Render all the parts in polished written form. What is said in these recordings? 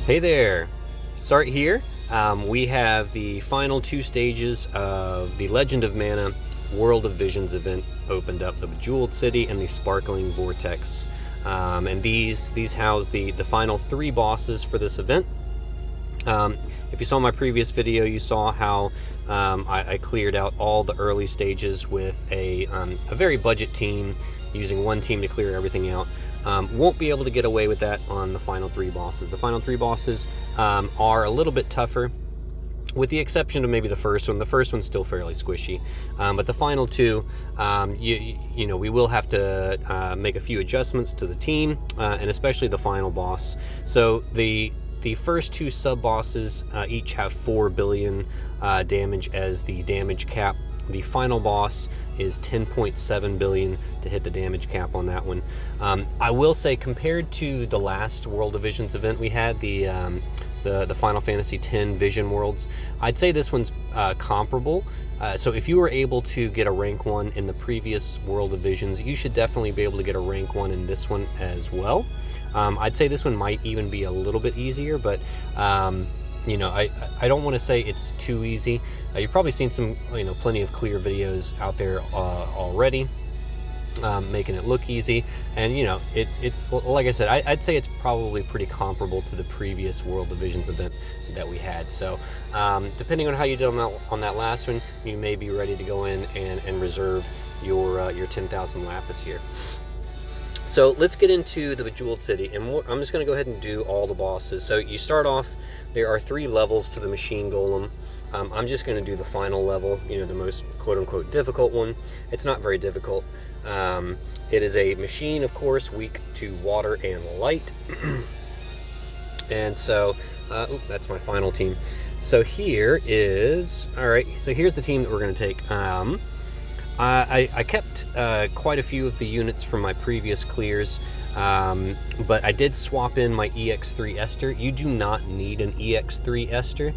Hey there, Sart here. We have the final 2 stages of the Legend of Mana World of Visions event opened up, the Bejeweled City and the Sparkling Vortex. And these house the final 3 bosses for this event. If you saw my previous video, you saw how I cleared out all the early stages with a very budget team, using one team to clear everything out. Won't be able to get away with that on the final 3 bosses. The final 3 bosses are a little bit tougher, with the exception of maybe the first one. The first one's still fairly squishy, but the final 2, you know, we will have to make a few adjustments to the team, and especially the final boss. So the first 2 sub-bosses each have 4 billion damage as the damage cap. The final boss is 10.7 billion to hit the damage cap on that one. I will say, compared to the last World of Visions event we had, the Final Fantasy X Vision Worlds, I'd say this one's comparable. So if you were able to get a rank 1 in the previous World of Visions, you should definitely be able to get a rank 1 in this one as well. I'd say this one might even be a little bit easier, but you know, I don't want to say it's too easy. You've probably seen some, you know, plenty of clear videos out there already, making it look easy. And you know, like I said, I'd say it's probably pretty comparable to the previous World of Visions event that we had. So depending on how you did on that last one, you may be ready to go in and reserve your 10,000 lapis here. So let's get into the Bejeweled City, and I'm just going to go ahead and do all the bosses. So you start off, there are 3 levels to the Machine Golem. I'm just going to do the final level, you know, the most quote-unquote difficult one. It's not very difficult. It is a machine, of course, weak to water and light. And so, that's my final team. So here is, alright, so here's the team that we're going to take. I kept quite a few of the units from my previous clears, but I did swap in my EX3 Esther. You do not need an EX3 Esther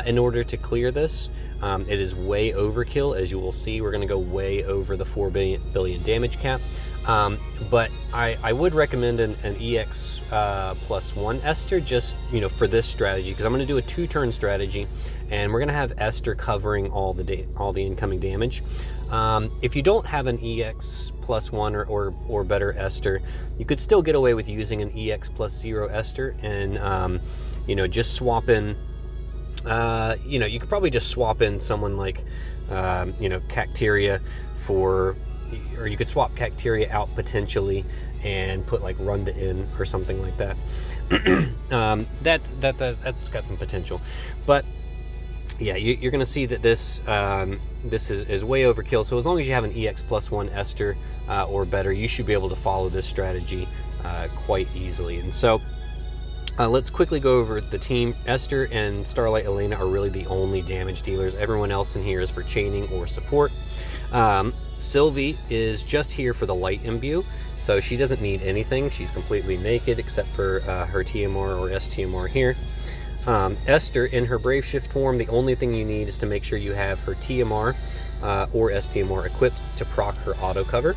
in order to clear this. It is way overkill. As you will see, we're going to go way over the 4 billion damage cap. But I would recommend an EX plus 1 Esther, just, you know, for this strategy, because I'm going to do a 2-turn strategy, and we're going to have Esther covering all the incoming damage. If you don't have an EX plus 1 or better Esther, you could still get away with using an EX plus 0 Esther, and you know, just swap in. You know, you could probably just swap in someone like you know, Cacteria for, or you could swap Cacteria out potentially and put like Runda in or something like that. That's got some potential, but yeah, you're going to see that this this is way overkill. So as long as you have an EX plus 1 Esther or better, you should be able to follow this strategy quite easily. And so let's quickly go over the team. Esther and Starlight Elena are really the only damage dealers. Everyone else in here is for chaining or support. Sylvie is just here for the light imbue, so she doesn't need anything. She's completely naked except for her TMR or STMR here. Esther, in her Brave Shift form, the only thing you need is to make sure you have her TMR or STMR equipped to proc her auto cover.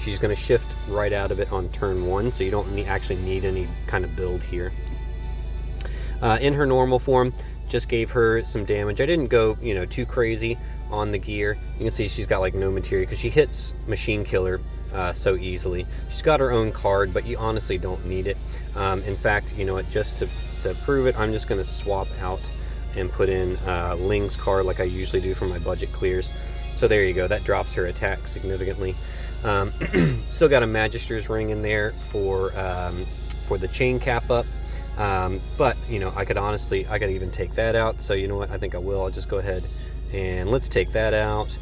She's going to shift right out of it on turn 1, so you don't actually need any kind of build here. In her normal form, just gave her some damage. I didn't go, you know, too crazy on the gear. You can see she's got like no materia because she hits Machine Killer so easily. She's got her own card, but you honestly don't need it. In fact, you know what, just to prove it, I'm just going to swap out and put in Ling's card like I usually do for my budget clears. So there you go, that drops her attack significantly. Still got a Magister's Ring in there for the chain cap up. But you know, I could even take that out. So you know what, I think I will. I'll just go ahead and let's take that out,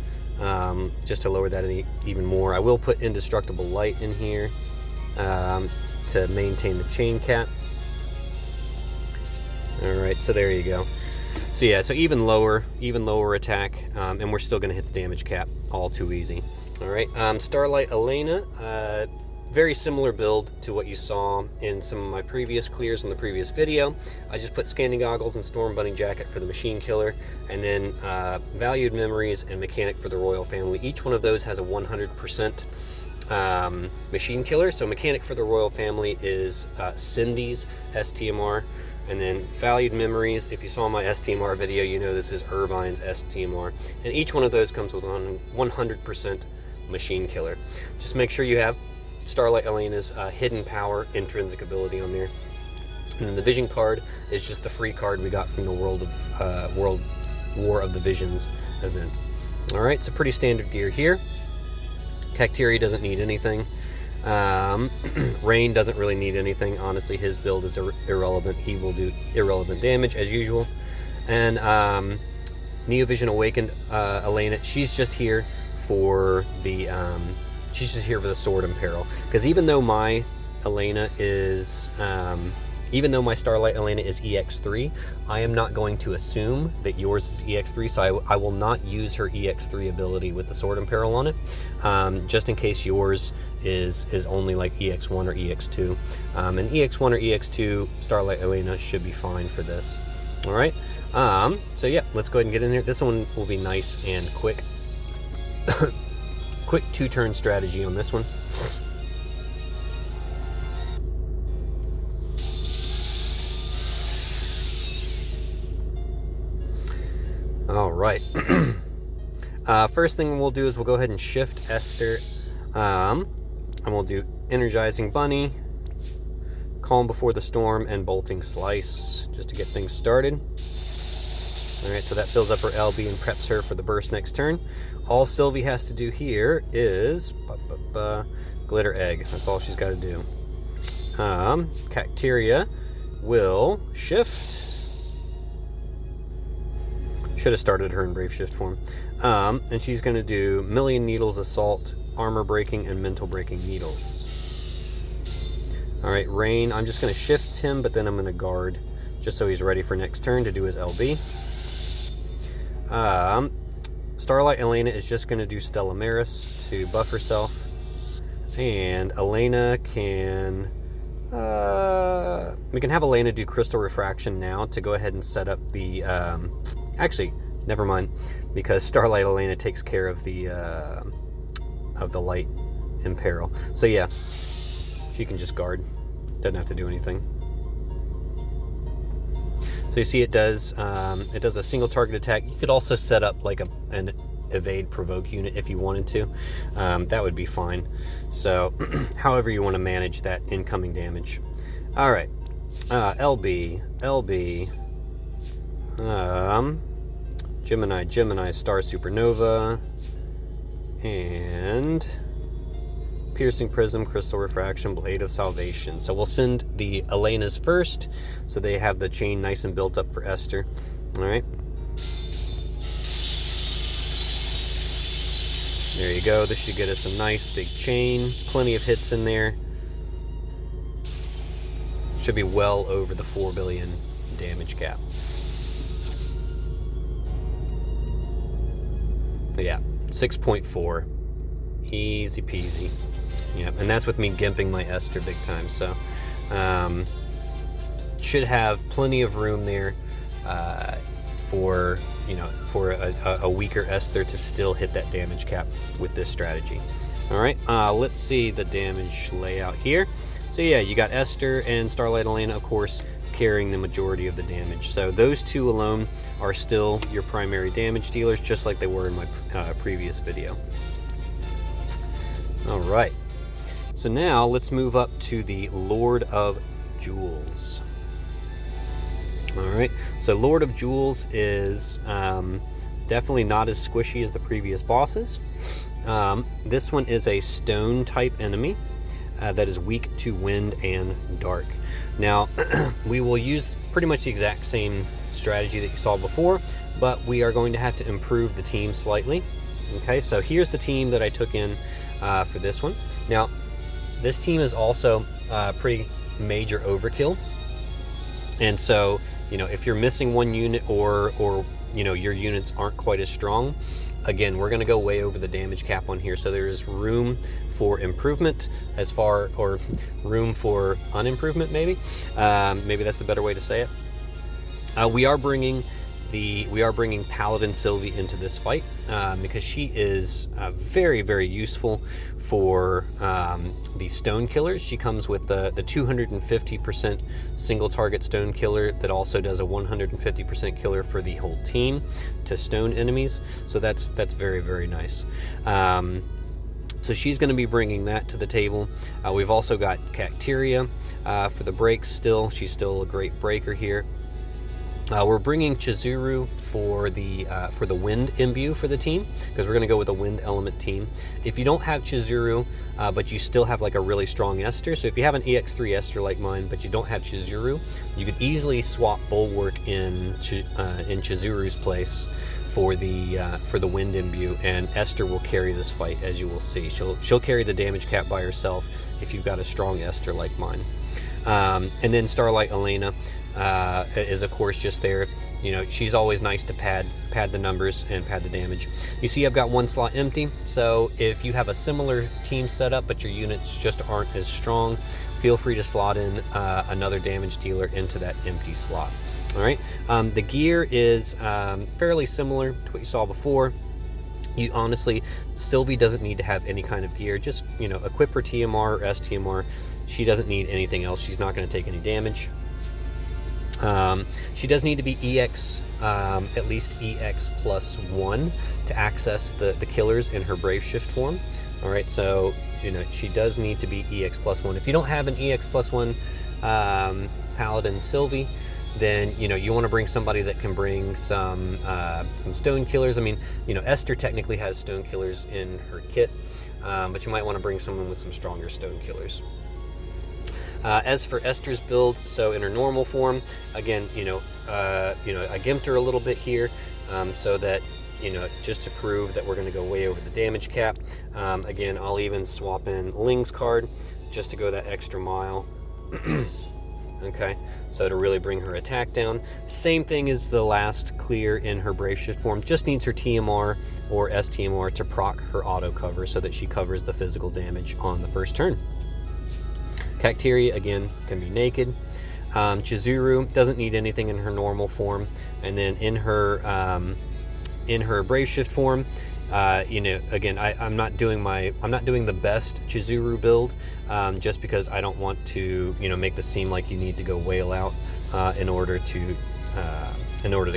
just to lower that even more. I will put Indestructible Light in here to maintain the chain cap. All right, so there you go. So yeah, so even lower attack, and we're still going to hit the damage cap all too easy. All right, Starlight Elena, very similar build to what you saw in some of my previous clears in the previous video. I just put Scanning Goggles and Storm Bunny Jacket for the Machine Killer, and then Valued Memories and Mechanic for the Royal Family. Each one of those has a 100% machine killer. So mechanic for the royal family is Cindy's STMR. And then valued memories, if you saw my STMR video, you know this is Irvine's STMR. And each one of those comes with 100% machine killer. Just make sure you have Starlight Elena's hidden power intrinsic ability on there. And then the vision card is just the free card we got from the World War of the Visions event. All right, so pretty standard gear here. Cacteria doesn't need anything. Rain doesn't really need anything. Honestly, his build is irrelevant. He will do irrelevant damage as usual. And Neovision Awakened Elena, she's just here for the sword and peril. Because even though my Elena is even though my Starlight Elena is EX3, I am not going to assume that yours is EX3, so I will not use her EX3 ability with the Sword and Peril on it, just in case yours is only like EX1 or EX2. And EX1 or EX2 Starlight Elena should be fine for this. All right, so yeah, let's go ahead and get in here. This one will be nice and quick. Quick 2-turn strategy on this one. All right. First thing we'll do is we'll go ahead and shift Esther, and we'll do Energizing Bunny, Calm Before the Storm, and Bolting Slice, just to get things started. All right, so that fills up her LB and preps her for the burst next turn. All Sylvie has to do here is Glitter Egg. That's all she's got to do. Cacteria will shift. Should have started her in Brave Shift form. And she's going to do Million Needles Assault, Armor Breaking, and Mental Breaking Needles. All right, Rain, I'm just going to shift him, but then I'm going to guard, just so he's ready for next turn to do his LB. Starlight Elena is just going to do Stella Maris to buff herself. And Elena can... we can have Elena do Crystal Refraction now to go ahead and set up the... actually, never mind, because Starlight Elena takes care of the light in peril. So yeah, she can just guard. Doesn't have to do anything. So you see it does a single target attack. You could also set up like an evade provoke unit if you wanted to. That would be fine. So however you want to manage that incoming damage. All right, LB, Gemini, Star Supernova, and Piercing Prism, Crystal Refraction, Blade of Salvation. So we'll send the Elenas first, so they have the chain nice and built up for Esther. All right. There you go. This should get us a nice big chain. Plenty of hits in there. Should be well over the 4 billion damage cap. Yeah, 6.4. Easy peasy. Yeah, and that's with me gimping my Esther big time. So should have plenty of room there for a weaker Esther to still hit that damage cap with this strategy. All right, let's see the damage layout here. So yeah, you got Esther and Starlight Elena, of course, carrying the majority of the damage. So those two alone are still your primary damage dealers, just like they were in my previous video. All right, so now let's move up to the Lord of Jewels. All right, so Lord of Jewels is definitely not as squishy as the previous bosses. This one is a stone type enemy that is weak to wind and dark. Now, we will use pretty much the exact same strategy that you saw before, but we are going to have to improve the team slightly. Okay, so here's the team that I took in for this one. Now, this team is also pretty major overkill. And so, if you're missing one unit or your units aren't quite as strong, again, we're going to go way over the damage cap on here. So there is room for improvement or room for unimprovement, maybe. Maybe that's a better way to say it. We are bringing We are bringing Paladin Sylvie into this fight because she is very, very useful for the stone killers. She comes with the 250% single target stone killer that also does a 150% killer for the whole team to stone enemies. So that's very, very nice. So she's going to be bringing that to the table. We've also got Cacteria for the breaks still. She's still a great breaker here. We're bringing Chizuru for the wind imbue for the team, because we're going to go with a wind element team. If you don't have Chizuru, but you still have like a really strong Esther, so if you have an EX3 Esther like mine, but you don't have Chizuru, you could easily swap Bulwark in Chizuru's place for the wind imbue, and Esther will carry this fight, as you will see. She'll carry the damage cap by herself if you've got a strong Esther like mine. And then Starlight Elena is of course just there. You know, she's always nice to pad the numbers and pad the damage. You see I've got one slot empty, so if you have a similar team setup but your units just aren't as strong, feel free to slot in another damage dealer into that empty slot. All right, the gear is fairly similar to what you saw before. You honestly, Sylvie doesn't need to have any kind of gear. Just, you know, equip her TMR or STMR. She doesn't need anything else. She's not going to take any damage. She does need to be EX, at least EX +1 to access the killers in her Brave Shift form. All right, so, you know, she does need to be EX +1. If you don't have an EX +1 Paladin Sylvie, then, you know, you want to bring somebody that can bring some stone killers. I mean, you know, Esther technically has stone killers in her kit, but you might want to bring someone with some stronger stone killers. As for Esther's build, so in her normal form, again, I gimped her a little bit here, so that, you know, just to prove that we're going to go way over the damage cap. Again, I'll even swap in Ling's card just to go that extra mile. Okay, so to really bring her attack down. Same thing as the last clear in her Brave Shift form, just needs her TMR or STMR to proc her auto cover so that she covers the physical damage on the first turn. Cacteria, again, can be naked. Chizuru doesn't need anything in her normal form, and then in her Brave Shift form, you know, again, I'm not doing the best Chizuru build, just because I don't want to, you know, make this seem like you need to go whale out in order to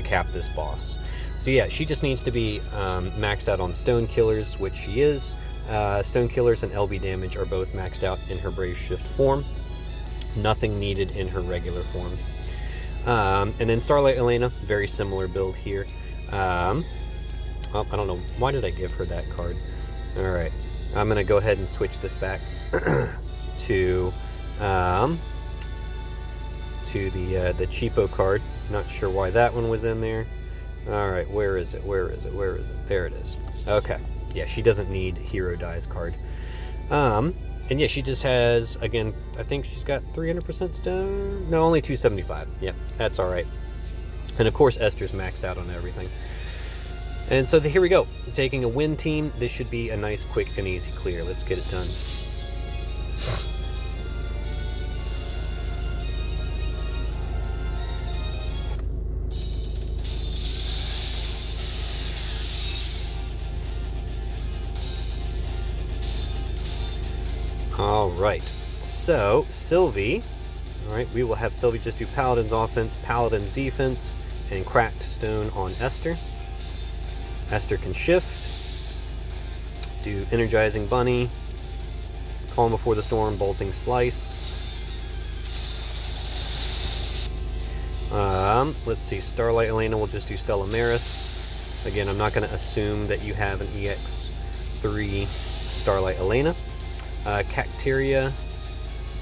cap this boss. So yeah, she just needs to be maxed out on stone killers, which she is. Stone killers and LB damage are both maxed out in her Brave Shift form. Nothing needed in her regular form. And then Starlight Elena, very similar build here. I don't know, why did I give her that card? All right, I'm gonna go ahead and switch this back to the cheapo card. Not sure why that one was in there. All right, where is it? There it is. Okay. Yeah, she doesn't need Hero Dies card. And yeah, she just has, again, I think she's got 300% stone? No, only 275. Yeah, that's all right. And of course, Esther's maxed out on everything. And so here we go. Taking a win team, this should be a nice, quick, and easy clear. Let's get it done. Alright, so Sylvie, alright, we will have Sylvie just do Paladin's offense, Paladin's defense, and Cracked Stone on Esther. Esther can shift, do Energizing Bunny, Calm Before the Storm, Bolting Slice. Let's see, Starlight Elena will just do Stella Maris. Again, I'm not going to assume that you have an EX3 Starlight Elena. Cacteria,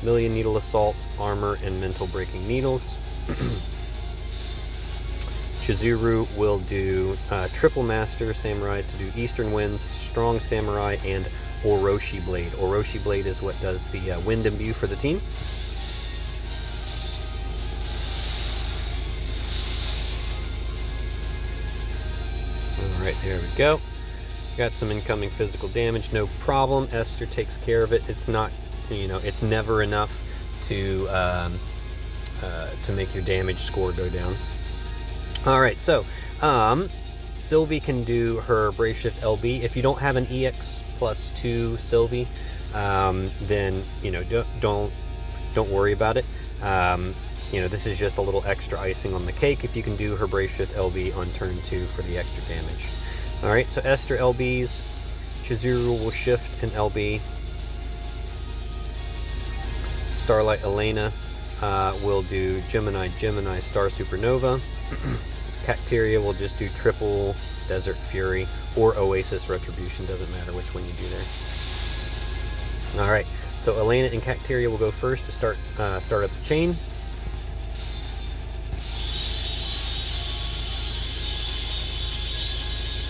Million Needle Assault, Armor, and Mental Breaking Needles. Chizuru will do Triple Master Samurai to do Eastern Winds, Strong Samurai, and Orochi Blade. Orochi Blade is what does the Wind Imbue for the team. Alright, there we go. Got some incoming physical damage, no problem. Esther takes care of it. It's not, you know, it's never enough to make your damage score go down. All right, so Sylvie can do her Brave Shift LB. If you don't have an EX plus 2 Sylvie, then don't worry about it. This is just a little extra icing on the cake if you can do her Brave Shift LB on turn 2 for the extra damage. All right, so Esther LBs, Chizuru will shift and LB. Starlight Elena will do Gemini Star Supernova. Cacteria will just do triple Desert Fury or Oasis Retribution, doesn't matter which one you do there. All right, so Elena and Cacteria will go first to start up the chain.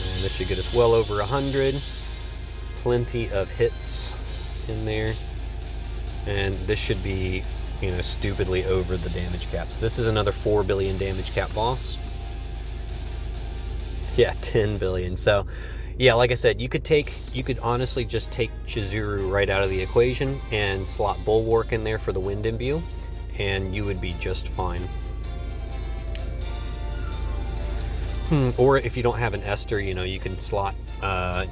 And this should get us well over 100. Plenty of hits in there. And this should be, stupidly over the damage cap. So this is another 4 billion damage cap boss. Yeah, 10 billion. So, yeah, like I said, you could honestly just take Chizuru right out of the equation and slot Bulwark in there for the Wind Imbue, and you would be just fine. Or if you don't have an Esther, you can slot,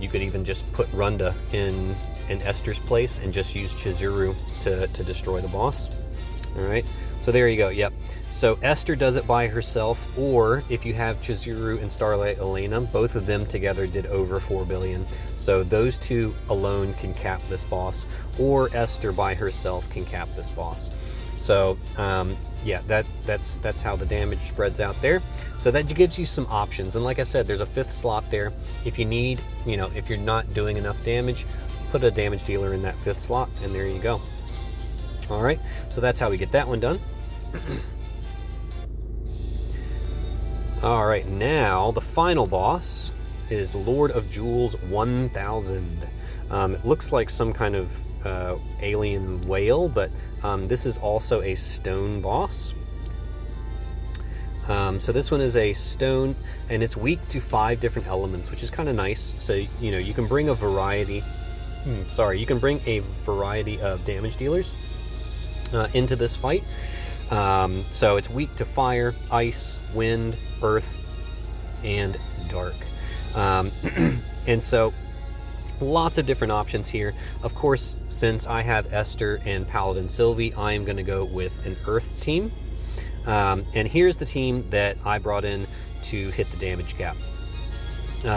you could even just put Runda in Esther's place and just use Chizuru to destroy the boss. All right, so there you go. Yep. So Esther does it by herself, or if you have Chizuru and Starlight Elena, both of them together did over 4 billion. So those two alone can cap this boss, or Esther by herself can cap this boss. So yeah, that's how the damage spreads out there. So that gives you some options. And like I said, there's a 5th slot there. If you need, if you're not doing enough damage, put a damage dealer in that 5th slot, and there you go. All right, so that's how we get that one done. All right, now the final boss is Lord of Jewels 1000. It looks like some kind of alien whale, but this is also a stone boss. So this one is a stone, and it's weak to 5 different elements, which is kind of nice. So you can bring a variety. You can bring a variety of damage dealers into this fight. So it's weak to fire, ice, wind, earth, and dark. And so lots of different options here. Of course, since I have Esther and Paladin Sylvie, I am going to go with an earth team. And here's the team that I brought in to hit the damage gap.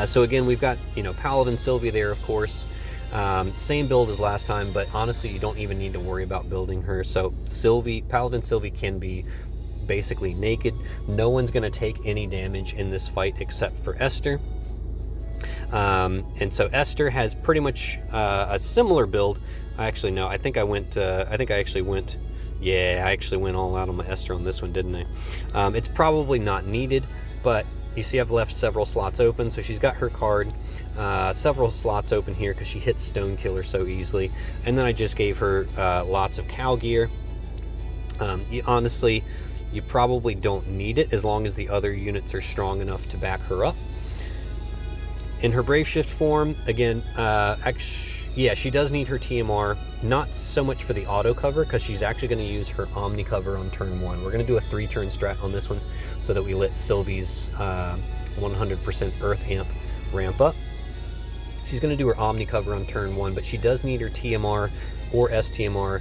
So again, we've got, Paladin Sylvie there, of course. Same build as last time, but honestly, you don't even need to worry about building her. So Paladin Sylvie can be basically naked. No one's going to take any damage in this fight except for Esther. And so Esther has pretty much a similar build. Actually, no, I actually went all out on my Esther on this one, didn't I? It's probably not needed, but you see I've left several slots open, so she's got her card. Several slots open here because she hits Stone Killer so easily. And then I just gave her lots of cow gear. Honestly, you probably don't need it as long as the other units are strong enough to back her up. In her Brave Shift form, again, yeah, she does need her TMR, not so much for the auto cover, because she's actually going to use her Omni cover on turn 1. We're going to do a 3-turn strat on this one so that we let Sylvie's 100% Earth amp ramp up. She's going to do her Omni cover on turn 1, but she does need her TMR or STMR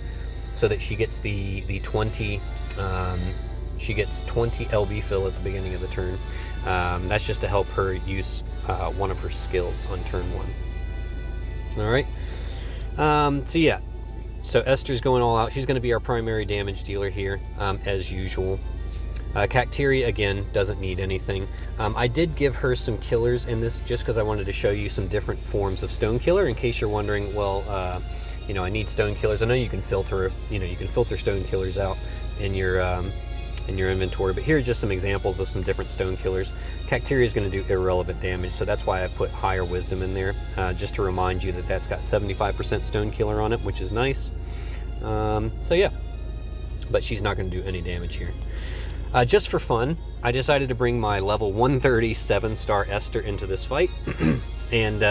so that she gets the 20. She gets 20 LB fill at the beginning of the turn. That's just to help her use one of her skills on turn 1. All right. So yeah, so Esther's going all out. She's going to be our primary damage dealer here, as usual. Cacteria, again, doesn't need anything. I did give her some killers in this just because I wanted to show you some different forms of Stone Killer in case you're wondering, well, I need Stone Killers. I know you can filter, Stone Killers out in your inventory, but here are just some examples of some different Stone Killers. Cacteria is going to do irrelevant damage, so that's why I put Higher Wisdom in there, just to remind you that that's got 75% Stone Killer on it, which is nice. So yeah, but she's not going to do any damage here. Just for fun, I decided to bring my level 130 7-star Esther into this fight. And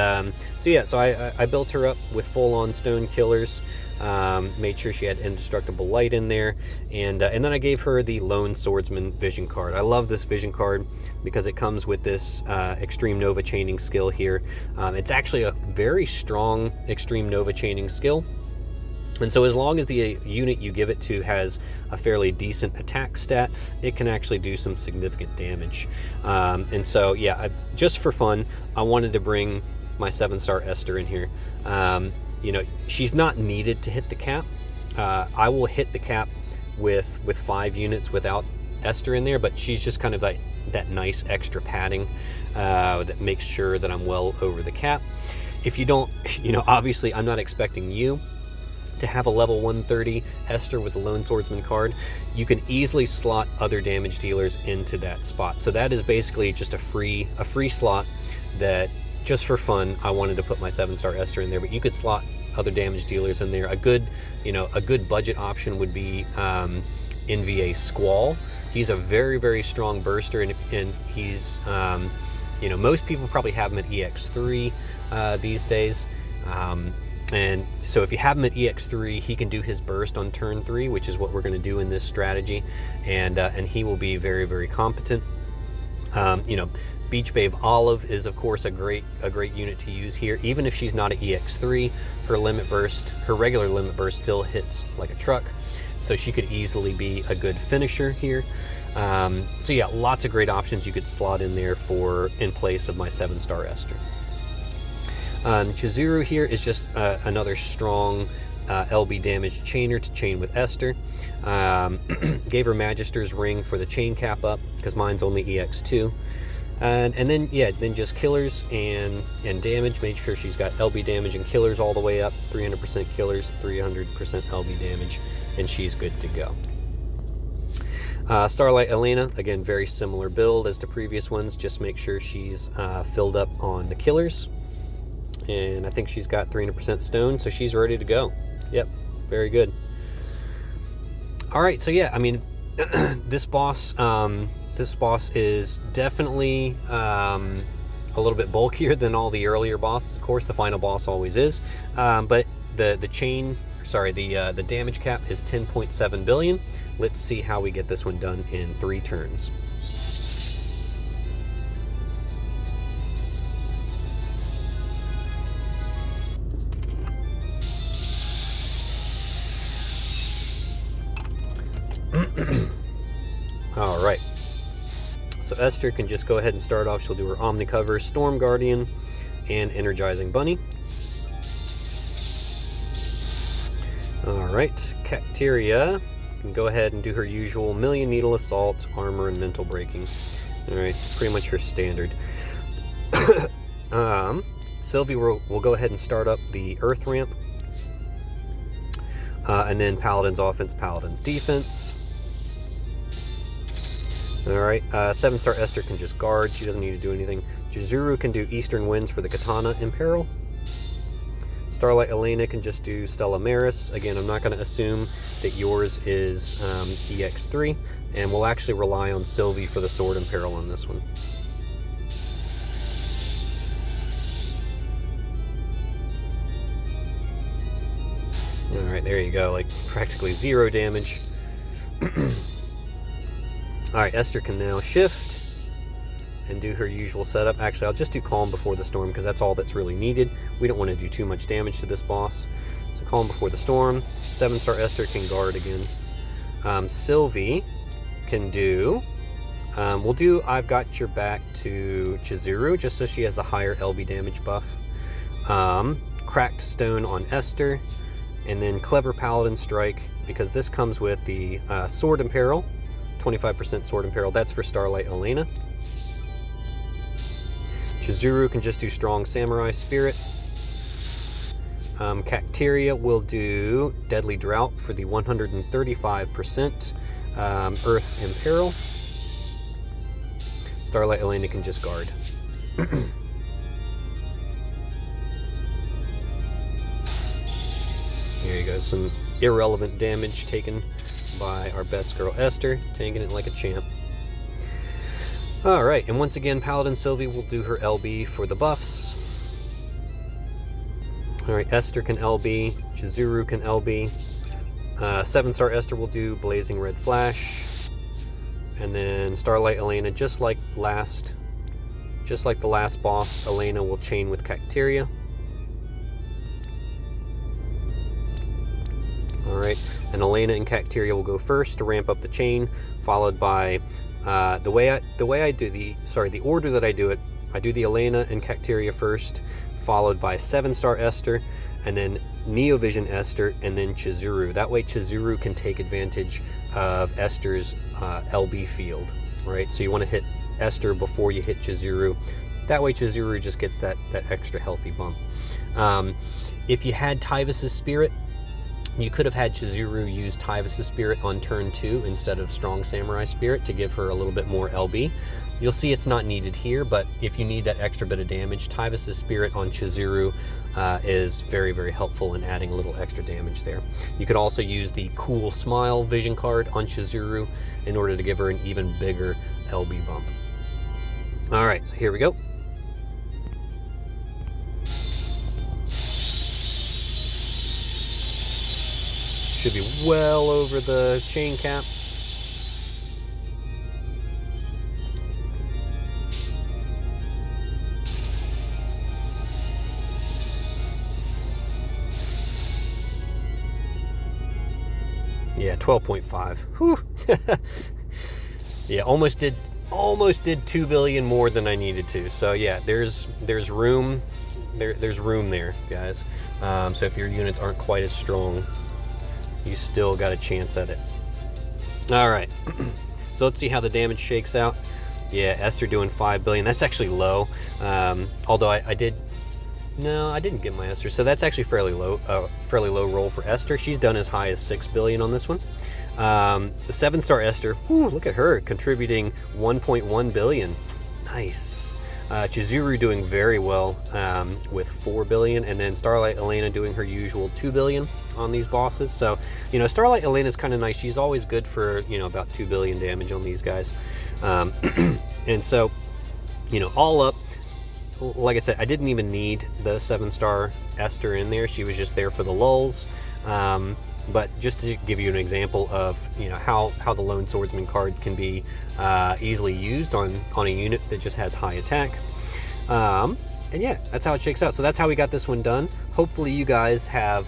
so I built her up with full-on Stone Killers. Made sure she had indestructible light in there, and then I gave her the Lone Swordsman vision card. I love this vision card because it comes with this extreme nova chaining skill here. It's actually a very strong extreme nova chaining skill. And so as long as the unit you give it to has a fairly decent attack stat, it can actually do some significant damage. And so, yeah, just for fun, I wanted to bring my 7-star Esther in here. You know, she's not needed to hit the cap. I will hit the cap with 5 units without Esther in there, but she's just kind of like that nice extra padding that makes sure that I'm well over the cap. If you don't, you know, obviously I'm not expecting you to have a level 130 Esther with the Lone Swordsman card. You can easily slot other damage dealers into that spot. So that is basically just a free slot that, just for fun, I wanted to put my 7-star Esther in there, but you could slot other damage dealers in there. A good budget option would be NVA Squall. He's a very, very strong burster, and he's, you know, most people probably have him at EX3 these days. And so if you have him at EX3, he can do his burst on turn 3, which is what we're going to do in this strategy, and he will be very, very competent. You know, Beach Babe Olive is of course a great unit to use here. Even if she's not at EX3, her regular limit burst still hits like a truck, so she could easily be a good finisher here. So yeah, lots of great options you could slot in there in place of my 7-star Esther. Chizuru here is just another strong LB damage chainer to chain with Esther. Gave her Magister's Ring for the chain cap up because mine's only EX2. And then, yeah, then just killers and damage. Made sure she's got LB damage and killers all the way up. 300% killers, 300% LB damage, and she's good to go. Starlight Elena, again, very similar build as the previous ones. Just make sure she's filled up on the killers. And I think she's got 300% stone, so she's ready to go. Yep, very good. All right, so yeah, I mean, this boss is definitely a little bit bulkier than all the earlier bosses. Of course, the final boss always is, but the damage cap is 10.7 billion. Let's see how we get this one done in 3 turns. All right, so Esther can just go ahead and start off. She'll do her Omnicover, Storm Guardian, and Energizing Bunny. All right, Cacteria can go ahead and do her usual Million Needle Assault, Armor, and Mental Breaking. All right, pretty much her standard. Sylvie will go ahead and start up the Earth Ramp, and then Paladin's Offense, Paladin's Defense. Alright, 7-star Esther can just guard. She doesn't need to do anything. Chizuru can do Eastern Winds for the Katana Imperil. Starlight Elena can just do Stella Maris. Again, I'm not going to assume that yours is EX3, and we'll actually rely on Sylvie for the Sword Imperil on this one. Alright, there you go, like practically 0 damage. Alright, Esther can now shift and do her usual setup. Actually, I'll just do Calm Before the Storm because that's all that's really needed. We don't want to do too much damage to this boss. So Calm Before the Storm. 7-star Esther can guard again. Sylvie can do... we'll do I've Got Your Back to Chizuru, just so she has the higher LB damage buff. Cracked Stone on Esther. And then Clever Paladin Strike, because this comes with the Sword Imperil. 25% Sword Imperil. That's for Starlight Elena. Chizuru can just do Strong Samurai Spirit. Cacteria will do Deadly Drought for the 135% Earth Imperil. Starlight Elena can just guard. There you go, some irrelevant damage taken by our best girl Esther, tanking it like a champ. Alright, and once again, Paladin Sylvie will do her LB for the buffs. All right, Esther can LB, Chizuru can LB. 7-star Esther will do Blazing Red Flash. And then Starlight Elena, just like the last boss, Elena will chain with Cacteria. Alright, and Elena and Cacteria will go first to ramp up the chain, followed by the order that I do it, I do the Elena and Cacteria first, followed by 7-star Esther, and then Neovision Esther, and then Chizuru. That way Chizuru can take advantage of Esther's LB field, right? So you want to hit Esther before you hit Chizuru. That way Chizuru just gets that extra healthy bump. If you had Tyvus's Spirit, you could have had Chizuru use Tyvus's Spirit on turn 2 instead of Strong Samurai Spirit to give her a little bit more LB. You'll see it's not needed here, but if you need that extra bit of damage, Tyvus's Spirit on Chizuru is very, very helpful in adding a little extra damage there. You could also use the Cool Smile Vision card on Chizuru in order to give her an even bigger LB bump. All right, so here we go. Should be well over the chain cap. Yeah, 12.5. Whew. Yeah, almost did 2 billion more than I needed to. So yeah, there's room there, guys. So if your units aren't quite as strong, you still got a chance at it. All right, so let's see how the damage shakes out. Yeah, Esther doing 5 billion. That's actually low. Although I didn't get my Esther, so that's actually fairly low roll for Esther. She's done as high as 6 billion on this one. The 7-star Esther, whew, look at her contributing 1.1 billion. Nice. Chizuru doing very well with 4 billion, and then Starlight Elena doing her usual 2 billion on these bosses. So, you know, Starlight Elena is kind of nice. She's always good for, you know, about 2 billion damage on these guys. And so, you know, all up, like I said, I didn't even need the 7-star Esther in there. She was just there for the lulz. But just to give you an example of, you know, how the Lone Swordsman card can be easily used on a unit that just has high attack. And yeah, that's how it shakes out. So that's how we got this one done. Hopefully you guys have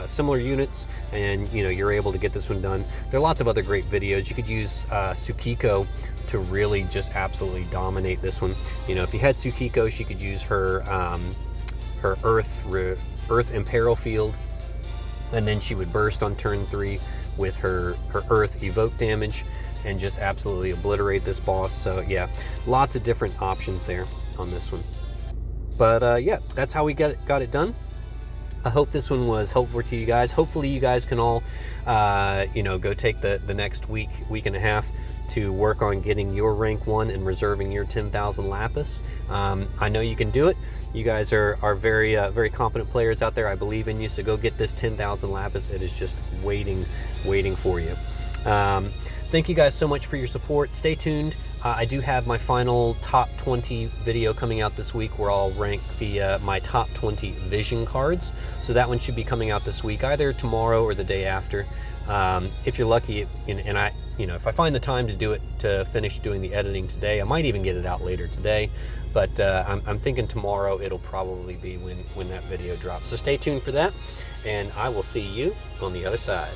similar units and, you know, you're able to get this one done. There are lots of other great videos. You could use Tsukiko to really just absolutely dominate this one. You know, if you had Tsukiko, she could use her Earth Imperil field, and then she would burst on turn 3 with her Earth evoke damage and just absolutely obliterate this boss. So yeah, lots of different options there on this one. But yeah, that's how we got it done. I hope this one was helpful to you guys. Hopefully you guys can all, you know, go take the next week and a half to work on getting your rank 1 and reserving your 10,000 lapis. I know you can do it. You guys are very, very competent players out there. I believe in you, so go get this 10,000 lapis. It is just waiting for you. Thank you guys so much for your support. Stay tuned. I do have my final top 20 video coming out this week where I'll rank my top 20 vision cards. So that one should be coming out this week, either tomorrow or the day after. If you're lucky, and if I find the time to do it, to finish doing the editing today, I might even get it out later today. But I'm thinking tomorrow it'll probably be when that video drops. So stay tuned for that, and I will see you on the other side.